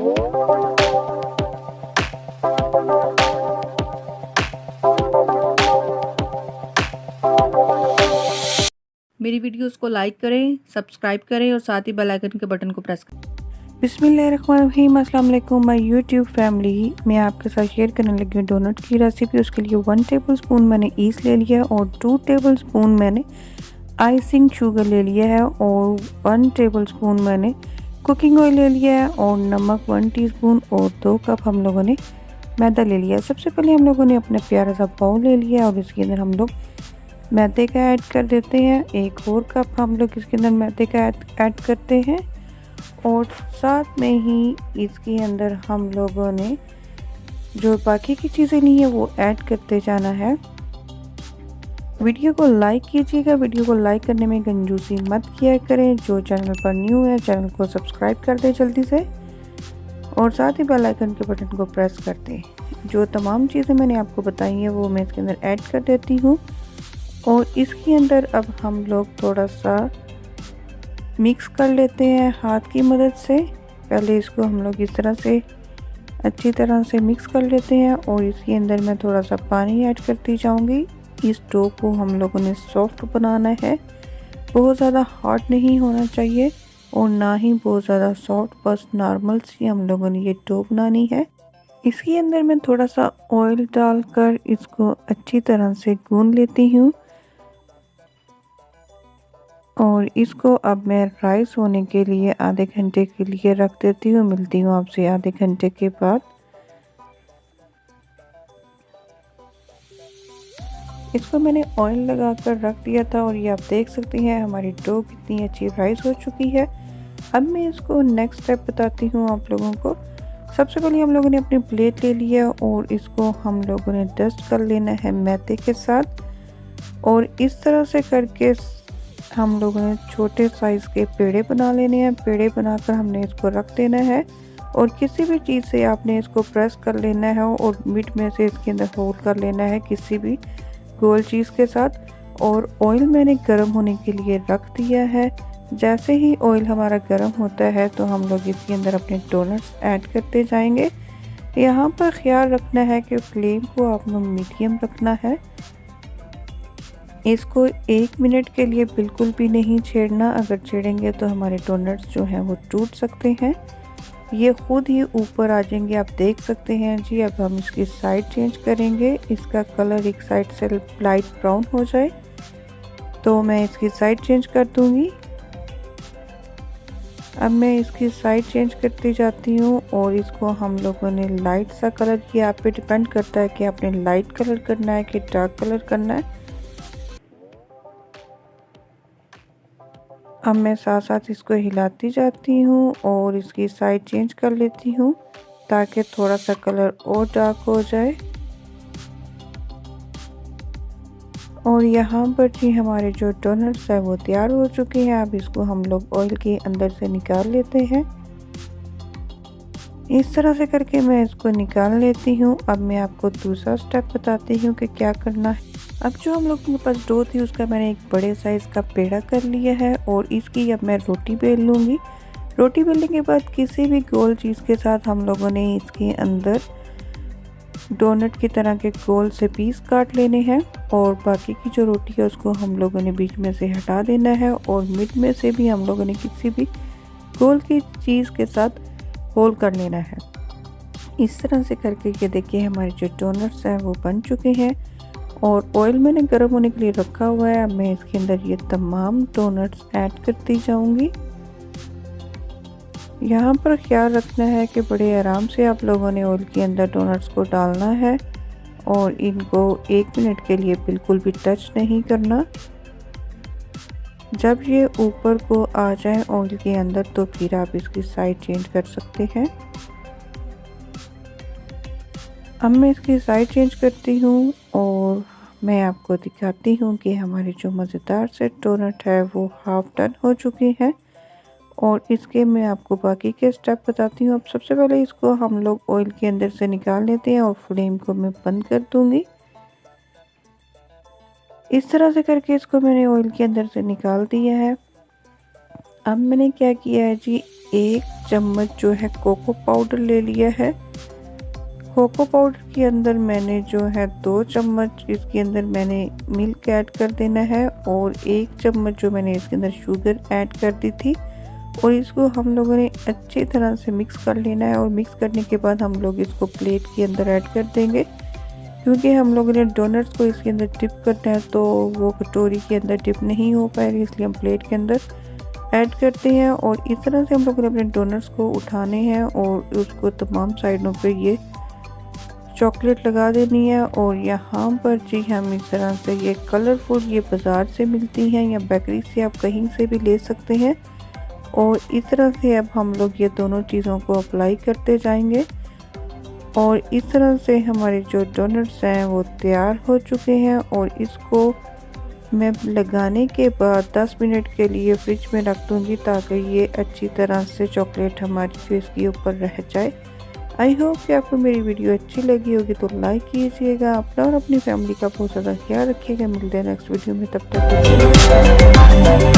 मेरी वीडियोस को लाइक करें, सब्सक्राइब करें और साथ ही बेल आइकन के बटन को प्रेस करें। बिस्मिल्लाहिर्रहमानिर्रहीम, अस्सलाम वालेकुम माय यूट्यूब फैमिली। मैं आपके साथ शेयर करने लगी हूँ डोनट की रेसिपी। उसके लिए 1 टेबलस्पून मैंने ईस्ट ले लिया और 2 टेबलस्पून मैंने आइसिंग शुगर ले लिया है और 1 टेबलस्पून मैंने कुकिंग ऑयल ले लिया है और नमक 1 टीस्पून और 2 कप हम लोगों ने मैदा ले लिया है। सबसे पहले हम लोगों ने अपना प्यारा सा बाउल ले लिया और इसके अंदर हम लोग मैदे का ऐड कर देते हैं। 1 और कप हम लोग इसके अंदर मैदे का ऐड करते हैं और साथ में ही इसके अंदर हम लोगों ने जो बाकी की चीज़ें ली हैं वो ऐड करते जाना है। वीडियो को लाइक कीजिएगा, वीडियो को लाइक करने में कंजूसी मत किया करें। जो चैनल पर न्यू है चैनल को सब्सक्राइब कर दें जल्दी से और साथ ही बेल आइकन के बटन को प्रेस कर दें। जो तमाम चीज़ें मैंने आपको बताई हैं वो मैं इसके अंदर ऐड कर देती हूँ और इसके अंदर अब हम लोग थोड़ा सा मिक्स कर लेते हैं हाथ की मदद से। पहले इसको हम लोग इस तरह से अच्छी तरह से मिक्स कर लेते हैं और इसके अंदर मैं थोड़ा सा पानी ऐड करती जाऊंगी। इस डो को हम लोगों ने सॉफ्ट बनाना है, बहुत ज़्यादा हार्ड नहीं होना चाहिए और ना ही बहुत ज़्यादा सॉफ्ट, बस नॉर्मल सी हम लोगों ने ये डो बनानी है। इसके अंदर मैं थोड़ा सा ऑयल डालकर इसको अच्छी तरह से गूंद लेती हूँ और इसको अब मैं राइस होने के लिए आधे घंटे के लिए रख देती हूँ। मिलती हूँ आपसे आधे घंटे के बाद। इसको मैंने ऑयल लगाकर रख दिया था और ये आप देख सकते हैं हमारी डो कितनी अच्छी राइस हो चुकी है। अब मैं इसको नेक्स्ट स्टेप बताती हूँ आप लोगों को। सबसे पहले हम लोगों ने अपनी प्लेट ले लिया और इसको हम लोगों ने डस्ट कर लेना है मैदे के साथ और इस तरह से करके हम लोगों ने छोटे साइज़ के पेड़े बना लेने हैं। पेड़े बनाकर हमने इसको रख देना है और किसी भी चीज़ से आपने इसको प्रेस कर लेना है और मिड में से इसके अंदर होल्ड कर लेना है किसी भी गोल चीज़ के साथ। और ऑयल मैंने गर्म होने के लिए रख दिया है। जैसे ही ऑयल हमारा गर्म होता है तो हम लोग इसके अंदर अपने डोनट्स ऐड करते जाएंगे। यहाँ पर ख्याल रखना है कि फ्लेम को आपने मीडियम रखना है। इसको 1 मिनट के लिए बिल्कुल भी नहीं छेड़ना, अगर छेड़ेंगे तो हमारे डोनट्स जो हैं वो टूट सकते हैं। ये खुद ही ऊपर आ जाएंगे, आप देख सकते हैं जी। अब हम इसकी साइड चेंज करेंगे, इसका कलर एक साइड से लाइट ब्राउन हो जाए तो मैं इसकी साइड चेंज कर दूंगी। अब मैं इसकी साइड चेंज करती जाती हूँ और इसको हम लोगों ने लाइट सा कलर, ये आप पे डिपेंड करता है कि आपने लाइट कलर करना है कि डार्क कलर करना है। अब मैं साथ साथ इसको हिलाती जाती हूँ और इसकी साइड चेंज कर लेती हूँ ताकि थोड़ा सा कलर और डार्क हो जाए। और यहाँ पर जी हमारे जो डोनट्स है वो तैयार हो चुके हैं। अब इसको हम लोग ऑयल के अंदर से निकाल लेते हैं। इस तरह से करके मैं इसको निकाल लेती हूँ। अब मैं आपको दूसरा स्टेप बताती हूँ कि क्या करना है। अब जो हम लोगों के पास डो थी उसका मैंने एक बड़े साइज़ का पेड़ा कर लिया है और इसकी अब मैं रोटी बेल लूँगी। रोटी बेलने के बाद किसी भी गोल चीज़ के साथ हम लोगों ने इसके अंदर डोनट की तरह के गोल से पीस काट लेने हैं और बाकी की जो रोटी है उसको हम लोगों ने बीच में से हटा देना है और मिड में से भी हम लोगों ने किसी भी गोल की चीज़ के साथ होल कर लेना है। इस तरह से करके ये देखिए हमारे जो डोनट्स हैं वो बन चुके हैं और ऑयल मैंने गर्म होने के लिए रखा हुआ है। अब मैं इसके अंदर ये तमाम डोनट्स ऐड करती जाऊंगी। यहाँ पर ख्याल रखना है कि बड़े आराम से आप लोगों ने ऑयल के अंदर डोनट्स को डालना है और इनको 1 मिनट के लिए बिल्कुल भी टच नहीं करना। जब ये ऊपर को आ जाए ऑयल के अंदर तो फिर आप इसकी साइड चेंज कर सकते हैं। अब मैं इसकी साइड चेंज करती हूँ और मैं आपको दिखाती हूँ कि हमारे जो मज़ेदार से डोनट है वो हाफ डन हो चुके हैं और इसके मैं आपको बाकी के स्टेप बताती हूँ। अब सबसे पहले इसको हम लोग ऑयल के अंदर से निकाल लेते हैं और फ्लेम को मैं बंद कर दूँगी। इस तरह से करके इसको मैंने ऑयल के अंदर से निकाल दिया है। अब मैंने क्या किया है जी, 1 चम्मच जो है कोको पाउडर ले लिया है। कोको पाउडर के अंदर मैंने जो है 2 चम्मच इसके अंदर मैंने मिल्क ऐड कर देना है और 1 चम्मच जो मैंने इसके अंदर शुगर ऐड कर दी थी और इसको हम लोगों ने अच्छी तरह से मिक्स कर लेना है। और मिक्स करने के बाद हम लोग इसको प्लेट के अंदर ऐड कर देंगे, क्योंकि हम लोगों ने डोनट्स को इसके अंदर डिप करना है तो वो कटोरी के अंदर डिप नहीं हो पाएगा, इसलिए हम प्लेट के अंदर ऐड करते हैं। और इस तरह से हम लोगों ने अपने डोनट्स को उठाने हैं और उसको तमाम साइडों पे ये चॉकलेट लगा देनी है। और यहाँ पर जी हम इस तरह से ये कलरफुल ये बाज़ार से मिलती हैं या बेकरी से, आप कहीं से भी ले सकते हैं। और इस तरह से अब हम लोग ये दोनों चीज़ों को अप्लाई करते जाएंगे और इस तरह से हमारे जो डोनट्स हैं वो तैयार हो चुके हैं। और इसको मैं लगाने के बाद 10 मिनट के लिए फ्रिज में रख दूँगी ताकि ये अच्छी तरह से चॉकलेट हमारी जो इसके ऊपर रह जाए। आई होप कि आपको मेरी वीडियो अच्छी लगी होगी, तो लाइक कीजिएगा। अपना और अपनी फैमिली का बहुत ज़्यादा ख्याल रखिएगा। मिलते हैं नेक्स्ट वीडियो में, तब तक